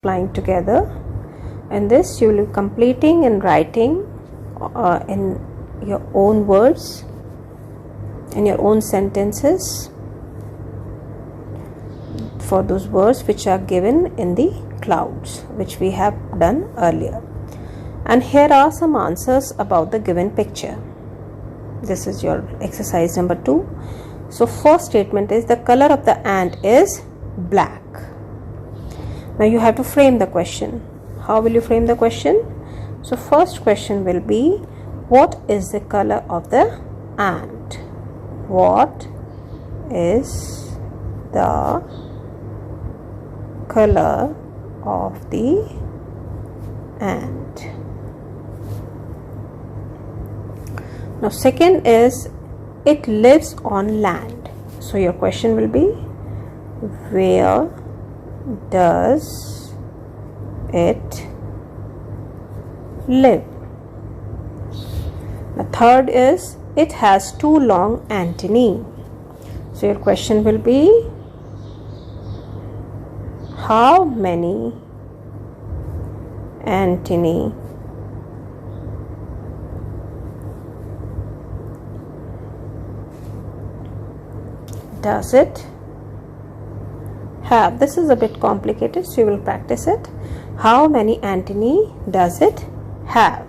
applying together. In this, you will be completing and writing in your own words, in your own sentences, for those words which are given in the clouds, which we have done earlier. And here are some answers about the given picture. This is your exercise number 2. So first statement is the color of the ant is black. Now you have to frame the question. How will you frame the question? So first question will be, what is the color of the ant? What is the color of the ant? Now second is, it lives on land. So your question will be, where does it live? The third is, it has 2 long antennae. So your question will be, how many antennae does it have? This is a bit complicated, so you will practice it. How many antennae does it have?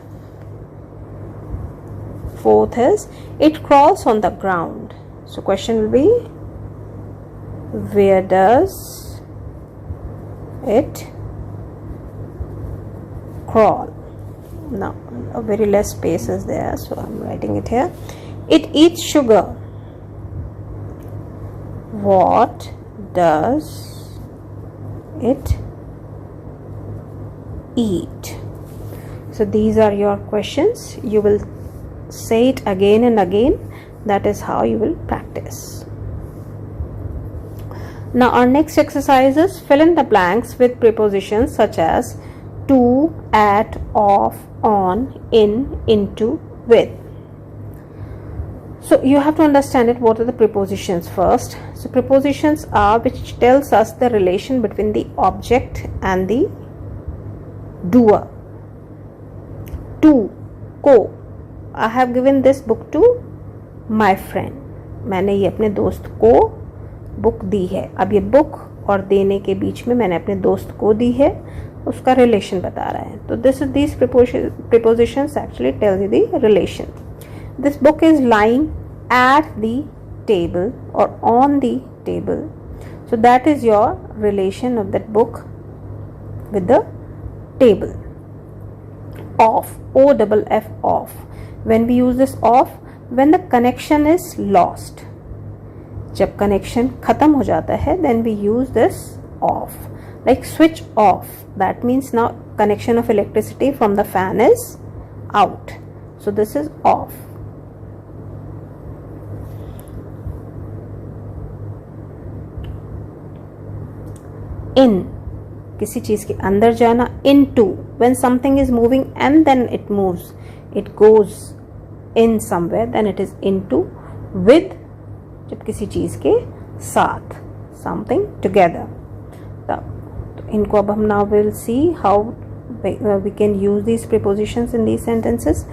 Fourth is, it crawls on the ground. So question will be, where does it crawl? Now a very less space is there, so I'm writing it here. It eats sugar. What does it eat? So these are your questions. You will say it again and again. That is how you will practice. Now our next exercise is, fill in the blanks with prepositions such as to, at, of, on, in, into, with. So you have to understand it. What are the prepositions first? So prepositions are which tells us the relation between the object and the doer. To, को, I have given this book to my friend. मैंने ये अपने दोस्त को book दी है. अब ये book और देने के बीच में मैंने अपने दोस्त को दी है, उसका रिलेशन बता रहा है. तो these prepositions actually tells you the relation. This book is lying at the table or on the table. So that is your relation of that book with the table. Off, O-F-F, off. When we use this off, when the connection is lost. जब connection खत्म हो जाता है, then we use this off. Like switch off. That means now connection of electricity from the fan is out. So this is off. In, किसी चीज के अंदर जाना. Into, when something is moving and then it moves, it goes in somewhere, then it is into. With, जब किसी चीज के साथ, something together. तो इनको अब हम now will see how we can use these prepositions in these sentences.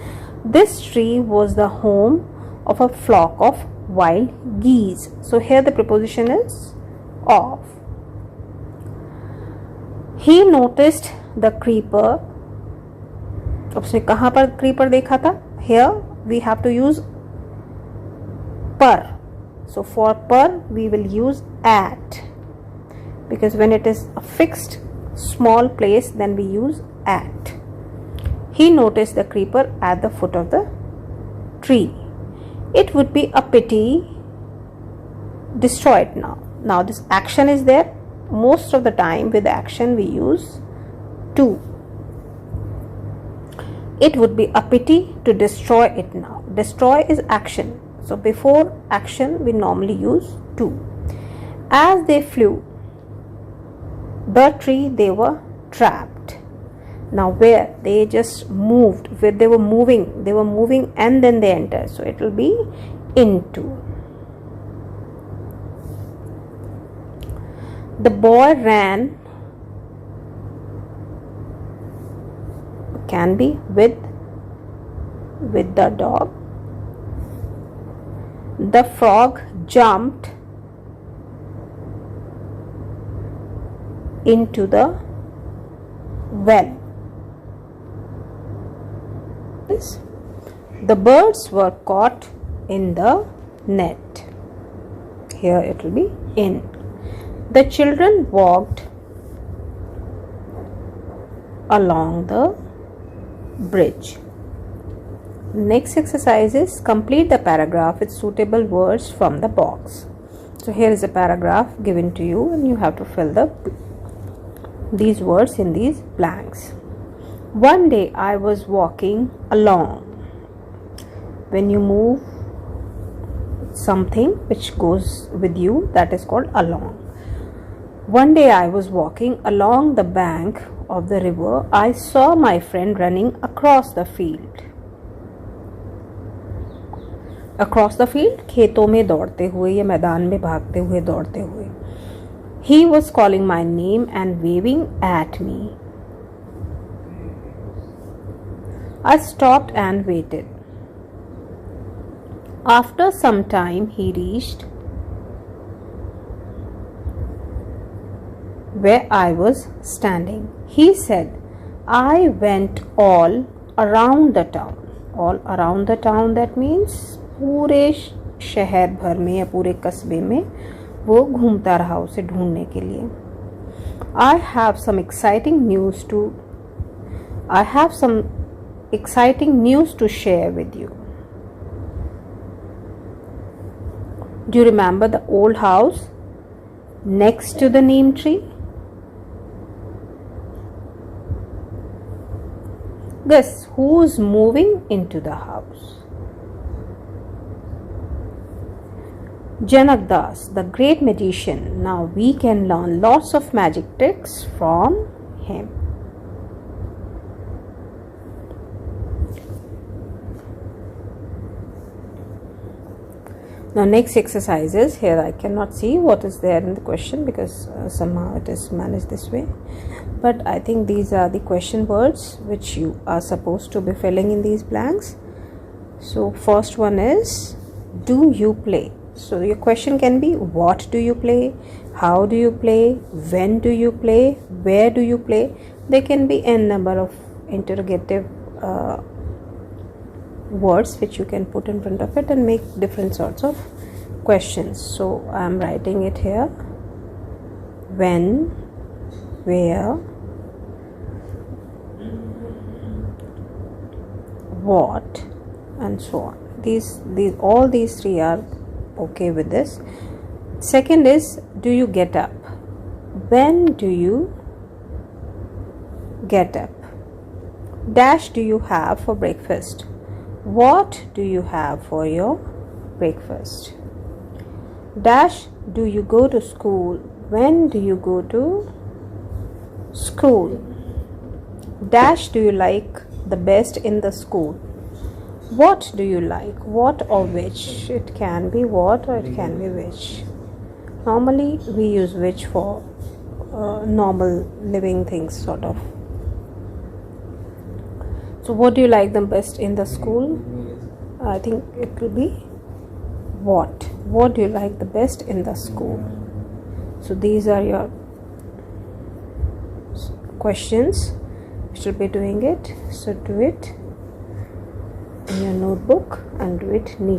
This tree was the home of a flock of wild geese. So here the preposition is of. He noticed the creeper. उसने कहाँ पर creeper देखा था? Here we have to use per. So for per we will use at, because when it is a fixed small place then we use at. He noticed the creeper at the foot of the tree. It would be a pity destroy it now. Now this action is there. Most of the time with action we use to. It would be a pity to destroy it now. Destroy is action. So before action we normally use to. As they flew the tree, they were trapped. Now where? They just moved. Where they were moving and then they entered. So it will be into. The boy ran can be with the dog. The frog jumped into the well. The birds were caught in the net. Here it will be in. The children walked along the bridge. Next exercise is complete the paragraph with suitable words from the box. So here is a paragraph given to you and you have to fill these words in these blanks. One day I was walking along. When you move something which goes with you, that is called along. One day I was walking along the bank of the river. I saw my friend running across the field. Across the field, खेतों में दौड़ते हुए या मैदान में भागते हुए दौड़ते हुए. He was calling my name and waving at me. I stopped and waited. After some time, he reached where I was standing. He said, I went all around the town. All around the town, that means पूरे शहर भर में या पूरे कस्बे में वो घूमता रहा उसे ढूंढने के लिए. I have some exciting news to share with you. Do you remember the old house next to the neem tree? Guess who's moving into the house? Janak Das, the great magician. Now we can learn lots of magic tricks from him. Now next exercises. Here I cannot see what is there in the question because somehow it is managed this way. But I think these are the question words which you are supposed to be filling in these blanks. So first one is, do you play? So your question can be, what do you play? How do you play? When do you play? Where do you play? There can be n number of interrogative words which you can put in front of it and make different sorts of questions. So I am writing it here. When, where, what, and so on. All these three are okay with this. Second is, do you get up? When do you get up? Dash do you have for breakfast? What do you have for your breakfast? Dash do you go to school? When do you go to school? Dash do you like the best in the school? What do you like? What or which? It can be what or it can be which. Normally we use which for normal living things sort of. So what do you like the best in the school? I think it will be what. What do you like the best in the school? So these are your questions. You should be doing it. So do it in your notebook and do it neatly.